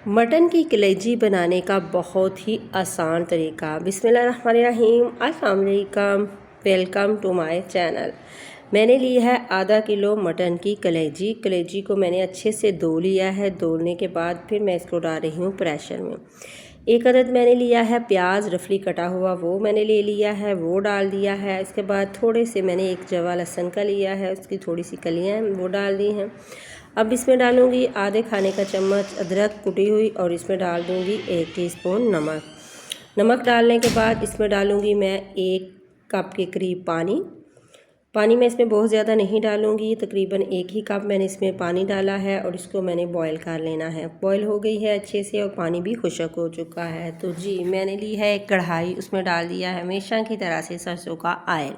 Mutton की कलेजी बनाने का बहुत ही आसान तरीका। बिस्मिल्लाहिर्रहमानिर्रहीम। अस्सलाम वालेकुम, वेलकम टू माय चैनल। मैंने ली है आधा किलो मटन की कलेजी को मैंने अच्छे से धो लिया है। धोने के बाद फिर मैं इसको डाल रही हूँ प्रेशर में। एक अदद मैंने लिया है प्याज रफली कटा हुआ, वो मैंने ले लिया है, वो डाल दिया है। इसके बाद थोड़े से मैंने एक जवा लहसुन का लिया है, उसकी थोड़ी सी कलियाँ वो डाल दी हैं। अब इसमें डालूंगी आधे खाने का चम्मच अदरक कुटी हुई और इसमें डाल दूंगी 1 टीस्पून नमक डालने के बाद इसमें डालूंगी मैं 1 कप के करीब पानी मैं इसमें बहुत ज़्यादा नहीं डालूंगी, तकरीबन 1 ही कप मैंने इसमें पानी डाला है और इसको मैंने बॉईल कर लेना है। बॉईल हो गई है अच्छे से और पानी भी खुश्क हो चुका है। तो जी मैंने ली है एक कढ़ाई, उसमें डाल दिया है हमेशा की तरह से सरसों का ऑयल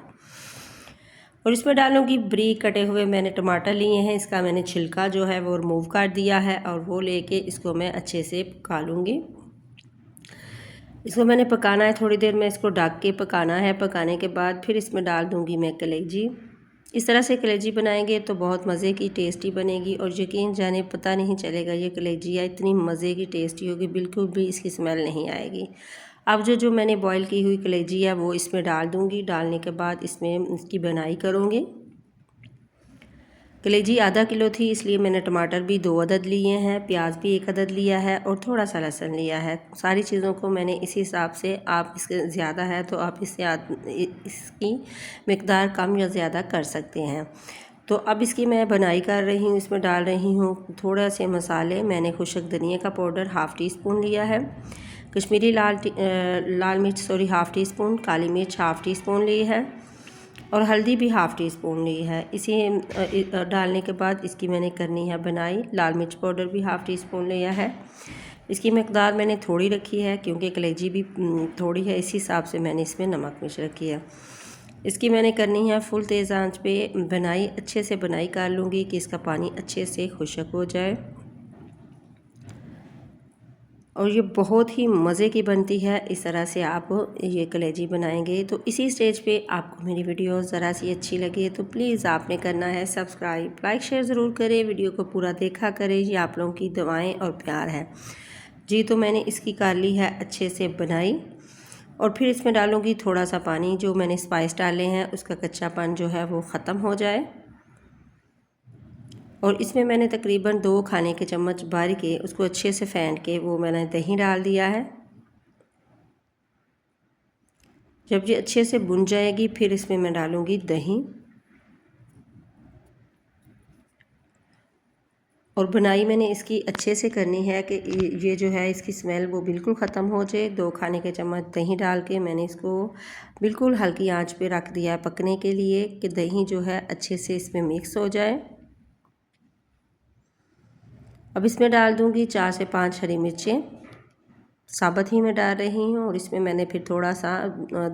और इसमें डालूंगी बारीक कटे हुए मैंने टमाटर लिए हैं। इसका मैंने छिलका जो है वो रिमूव कर दिया है और वो लेके इसको मैं अच्छे से पका लूँगी। इसको मैंने पकाना है थोड़ी देर में, इसको ढक के पकाना है। पकाने के बाद फिर इसमें डाल दूँगी मैं कलेजी। इस तरह से कलेजी बनाएंगे तो बहुत मज़े की टेस्टी बनेगी और यकीन जाने पता नहीं चलेगा ये कलेजी या इतनी मज़े की टेस्टी होगी, बिल्कुल भी इसकी स्मेल नहीं आएगी। अब जो मैंने बॉईल की हुई कलेजी है वो इसमें डाल दूँगी। डालने के बाद इसमें इसकी बनाई करूँगी। कलेजी आधा किलो थी इसलिए मैंने टमाटर भी 2 अदद लिए हैं, प्याज भी 1 अदद लिया है और थोड़ा सा लहसुन लिया है। सारी चीज़ों को मैंने इसी हिसाब से, आप इसके ज़्यादा है तो आप इसकी मिकदार कम या ज़्यादा कर सकते हैं। तो अब इसकी मैं बनाई कर रही हूँ। इसमें डाल रही हूँ थोड़ा से मसाले। मैंने खुशक धनिया का पाउडर ½ टीस्पून लिया है, कश्मीरी लाल मिर्च ½ टीस्पून, काली मिर्च ½ टीस्पून ली है और हल्दी भी ½ टीस्पून ली है। इसी डालने के बाद इसकी मैंने करनी है बनाई। लाल मिर्च पाउडर भी ½ टीस्पून लिया है। इसकी मकदार मैंने थोड़ी रखी है क्योंकि कलेजी भी थोड़ी है, इसी हिसाब से मैंने इसमें नमक मिर्च रखी है। इसकी मैंने करनी है फुल तेज़ आंच पे बनाई। अच्छे से बनाई कर लूँगी कि इसका पानी अच्छे से खुश्क हो जाए और ये बहुत ही मज़े की बनती है। इस तरह से आप ये कलेजी बनाएंगे। तो इसी स्टेज पे आपको मेरी वीडियो ज़रा सी अच्छी लगे तो प्लीज़ आपने करना है सब्सक्राइब, लाइक शेयर ज़रूर करें, वीडियो को पूरा देखा करें। ये आप लोगों की दुआएं और प्यार है जी। तो मैंने इसकी कर ली है अच्छे से बनाई और फिर इसमें डालूँगी थोड़ा सा पानी। जो मैंने स्पाइस डाले हैं उसका कच्चापन जो है वो ख़त्म हो जाए और इसमें मैंने तकरीबन 2 खाने के चम्मच भर के उसको अच्छे से फेंट के वो मैंने दही डाल दिया है। जब ये अच्छे से भुन जाएगी फिर इसमें मैं डालूँगी दही और बनाई मैंने इसकी अच्छे से करनी है कि ये जो है इसकी स्मेल वो बिल्कुल ख़त्म हो जाए। 2 खाने के चम्मच दही डाल के मैंने इसको बिल्कुल हल्की आंच पे रख दिया है पकने के लिए कि दही जो है अच्छे से इसमें मिक्स हो जाए। अब इसमें डाल दूँगी 4 से 5 हरी मिर्चें, साबुत ही मैं डाल रही हूँ और इसमें मैंने फिर थोड़ा सा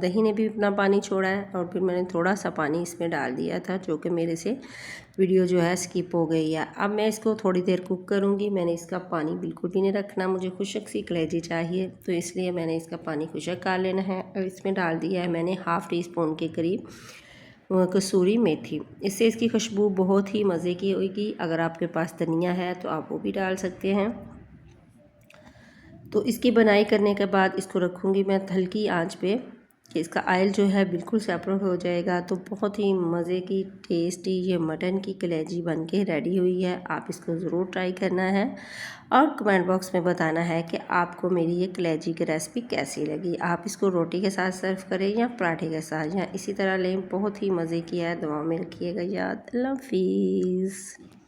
दही ने भी अपना पानी छोड़ा है और फिर मैंने थोड़ा सा पानी इसमें डाल दिया था जो कि मेरे से वीडियो जो है स्किप हो गई है। अब मैं इसको थोड़ी देर कुक करूँगी। मैंने इसका पानी बिल्कुल भी नहीं रखना, मुझे खुशक सी कलेजी चाहिए तो इसलिए मैंने इसका पानी खुशक कर लेना है। और इसमें डाल दिया है मैंने ½ टीस्पून के करीब कसूरी मेथी। इससे इसकी खुशबू बहुत ही मज़े की होगी। अगर आपके पास धनिया है तो आप वो भी डाल सकते हैं। तो इसकी बनाई करने के बाद इसको रखूँगी मैं हल्की आंच पे कि इसका ऑयल जो है बिल्कुल सेपरेट हो जाएगा। तो बहुत ही मज़े की टेस्टी ये मटन की कलेजी बन के रेडी हुई है। आप इसको ज़रूर ट्राई करना है और कमेंट बॉक्स में बताना है कि आपको मेरी ये कलेजी की रेसिपी कैसी लगी। आप इसको रोटी के साथ सर्व करें या पराठे के साथ या इसी तरह लें, बहुत ही मज़े की है। दुआ में रखिएगा याद। अल्लाह हाफिज़।